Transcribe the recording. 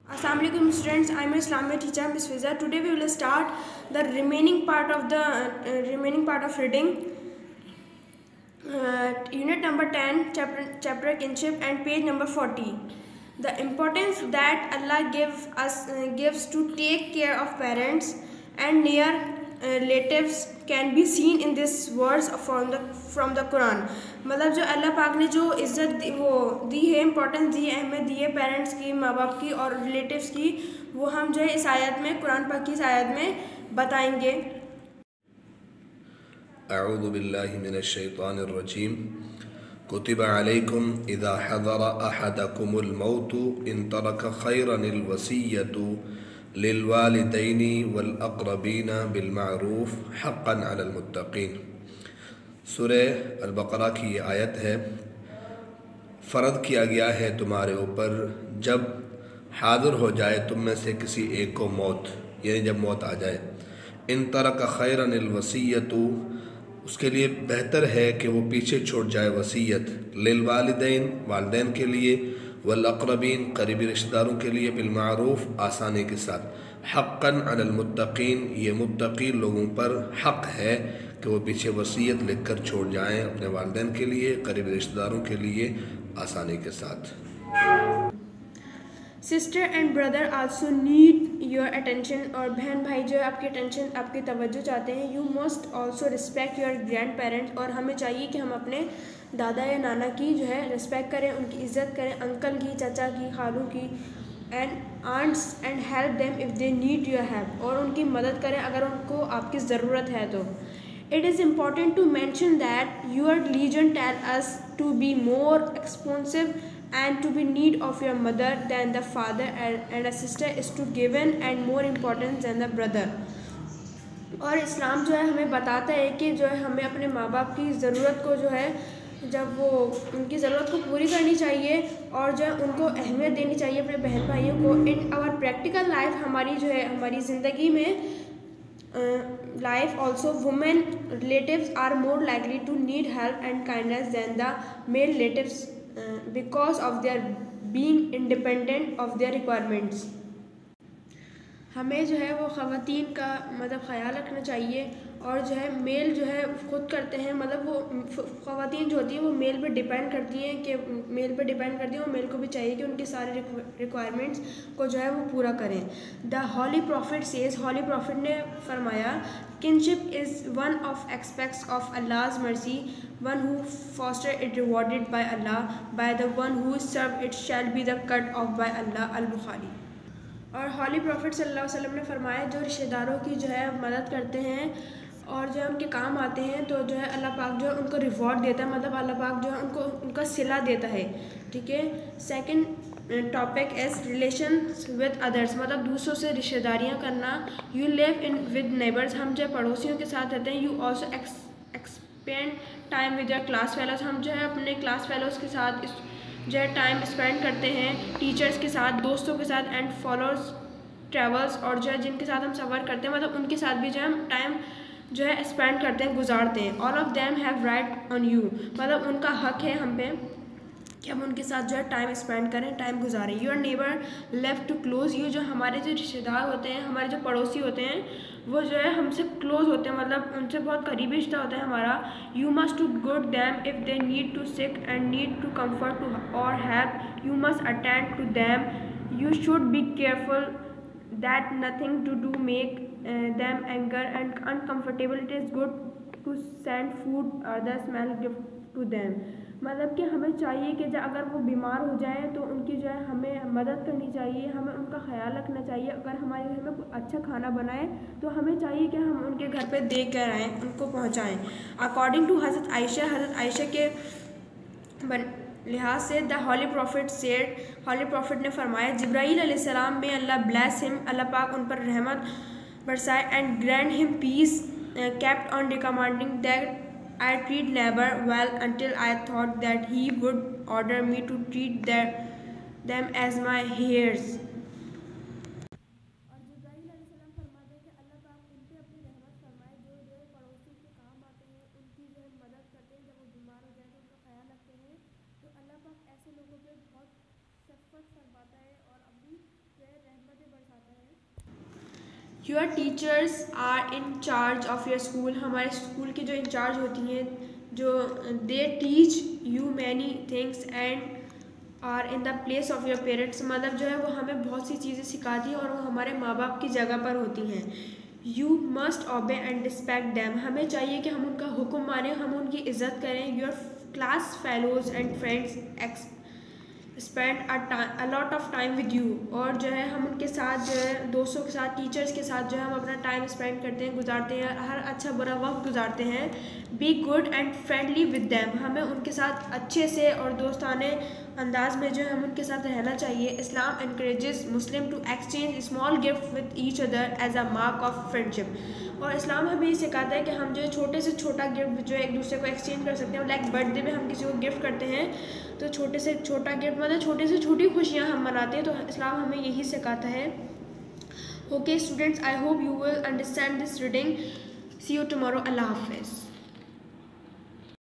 Assalamualaikum students, I am your Islamic teacher Ms. Fiza. Today we will start the remaining part of reading. Unit number 10, chapter kinship, and page number 40. The importance that Allah gives to take care of parents and near relatives can be seen in this verse from the Quran. मतलब जो अल्लाह पाक ने जो इज़्ज़त वो दी है, importance दी है, अहमियत दी है पेरेंट्स की, माँ बाप की और रिलेटिव्स की, वो हम जो है इस आयत में, कुरान पाक की इस आयत में बताएंगे. अऊज़ु बिल्लाहि मिनश्शैतानिर्रजीम. कुतिबा अलैकुम इज़ा हज़रा अहदकुमुल मौतु इन तरक खैरनिल वसिय्यतु लिल वालिदैनि वल अक़रबीना बिल मारूफ़ हक़्क़न अलल मुत्तक़ीन. सूरह अल-बक़रा की ये आयत है. फ़र्ज़ किया गया है तुम्हारे ऊपर जब हाज़िर हो जाए तुम में से किसी एक को मौत, यानी जब मौत आ जाए, इन तरक खैरनिल वसिय्यतु, उसके लिए बेहतर है कि वो पीछे छोड़ जाए वसीयत, लिल वालिदैन, वालिदैन के लिए, वल अक़रबीन, करीबी रिश्तेदारों के लिए, बिल मारूफ़, आसानी के साथ, हक़्क़न अलल मुत्तक़ीन, ये मुत्तक़ी लोगों पर हक़ है कि वो पीछे वसीयत लिख कर छोड़ जाएँ अपने वालिदैन के लिए, करीबी रिश्तेदारों के लिए, आसानी के साथ. Sister and brother also need your attention. और बहन भाई जो है आपकी अटेंशन, आपकी तवज्जो चाहते हैं. You must also respect your grand parents. और हमें चाहिए कि हम अपने दादा या नाना की जो है रिस्पेक्ट करें, उनकी इज़्ज़त करें, अंकल की, चाचा की, खालू की, and aunts, and help them if they need your help. और उनकी मदद करें अगर उनको आपकी ज़रूरत है तो. It is important to mention that your religion tells us to be more responsive and to be need of your mother than the father, and a sister is to given and more important than the brother. और इस्लाम जो है हमें बताता है कि जो है हमें अपने माँ बाप की ज़रूरत को जो है, जब वो उनकी ज़रूरत को पूरी करनी चाहिए और जो है उनको अहमियत देनी चाहिए अपने बहन भाइयों को. इन आवर प्रैक्टिकल लाइफ, हमारी जो है हमारी ज़िंदगी में life also, women relatives are more likely to need help and kindness than the male relatives because of their being independent of their requirements. हमें जो है वो ख़वातीन का मतलब ख़याल रखना चाहिए. और जो है मेल जो है ख़ुद करते हैं, मतलब वो ख़वातीन जो होती हैं वो मेल पे डिपेंड करती हैं कि मेल पे डिपेंड करती हैं, और मेल को भी चाहिए कि उनके सारे रिक्वायरमेंट्स को जो है वो पूरा करें. The Holly Prophet says, Holy profit ने फरमाया, kinship is one of aspects of Allah's mercy, one who foster it rewarded by Allah, by the one who serve it shall be the cut off by Allah. अल-बुखारी. और हॉली profit सल्लल्लाहु अलैहि वसल्लम ने फरमाया, जो रिश्तेदारों की जो है मदद करते हैं और जो है उनके काम आते हैं, तो जो है अल्लाह पाक जो है उनको रिवॉर्ड देता है, मतलब अल्लाह पाक जो है उनको उनका सिला देता है. ठीक है. Second topic is relations with others, मतलब दूसरों से रिश्तेदारियाँ करना. You live in with neighbours, हम जो है पड़ोसियों के साथ रहते हैं. You also expand time with your class fellows, हम जो है अपने क्लास फेलोज के साथ जो है टाइम स्पेंड करते हैं, टीचर्स के साथ, दोस्तों के साथ, एंड फॉलोअर्स ट्रेवल्स, और जो है जिनके साथ हम सफ़र करते हैं, मतलब उनके साथ भी जो है हम टाइम जो है स्पेंड करते हैं, गुजारते हैं. All of them have right on you, मतलब उनका हक है हम पे कि हम उनके साथ जो है टाइम स्पेंड करें, टाइम गुजारें. Your neighbour left to close you, जो हमारे जो रिश्तेदार होते हैं, हमारे जो पड़ोसी होते हैं, वो जो है हमसे क्लोज होते हैं, मतलब उनसे बहुत करीबी रिश्ता होता है हमारा. You must to good them if they need to sick and need to comfort to और help. You must attend to them. You should be careful that nothing to do make them anger and uncomfortable. It is good to send food or the smell gift to them. मतलब कि हमें चाहिए कि जब अगर वो बीमार हो जाए तो उनकी जो है हमें मदद करनी चाहिए, हमें उनका ख्याल रखना चाहिए. अगर हमारे घर में कोई अच्छा खाना बनाए तो हमें चाहिए कि हम उनके घर पे दे कर आएँ, उनको पहुँचाएँ. अकॉर्डिंग टू हज़रत आयशा के लिहाज से the Holly prophet said, holy profit ने फरमाया, जिब्राईल अलैहिस्सलाम में अल्लाह ब्लेस हिम, अल्लाह पाक उन पर रहमत बरसाए, and grand him peace, kept on recommending that I treat neighbor well until I thought that he would order me to treat them as my heirs. और जिब्राईल अलैहिस्सलाम फरमाते हैं कि अल्लाह पाक उन पे अपनी रहमत फरमाए, जो जो पड़ोसी के काम आते हैं, उनकी जो है मदद करते हैं, जब वो बीमार हो जाए तो उनका ख्याल रखते हैं. तो अल्लाह पाक ऐसे लोगों पे बहुत शफ़क़त फरमाता है और अभी जो है your teachers are in charge of your school, हमारे स्कूल की जो इंचार्ज होती हैं, जो they teach you many things and are in the place of your parents, मतलब जो है वो हमें बहुत सी चीज़ें सिखाती हैं और वो हमारे माँ बाप की जगह पर होती हैं। यू मस्ट ओबे एंड रिस्पेक्ट दैम, हमें चाहिए कि हम उनका हुक्म मानें, हम उनकी इज़्ज़त करें। Your class fellows and friends spend a lot of time with you, और जो है हम उनके साथ जो है दोस्तों के साथ, टीचर्स के साथ जो है हम अपना टाइम स्पेंड करते हैं, गुजारते हैं, हर अच्छा बुरा वक्त गुजारते हैं। Be good and friendly with them, हमें उनके साथ अच्छे से और दोस्ताने अंदाज में जो है हम उनके साथ रहना चाहिए। Islam encourages Muslim to exchange small gift with each other as a mark of friendship, और इस्लाम हमें ये सिखाता है कि हम जो है छोटे से छोटा गिफ्ट जो है एक दूसरे को एक्सचेंज कर सकते हैं। लाइक बर्थडे में हम किसी को गिफ्ट करते हैं तो छोटे से छोटा गिफ्ट मतलब छोटे से छोटी खुशियाँ हम मनाते हैं, तो इस्लाम हमें यही सिखाता है। Okay students, I hope you will understand this reading. See you tomorrow. अल्लाह हाफिज़।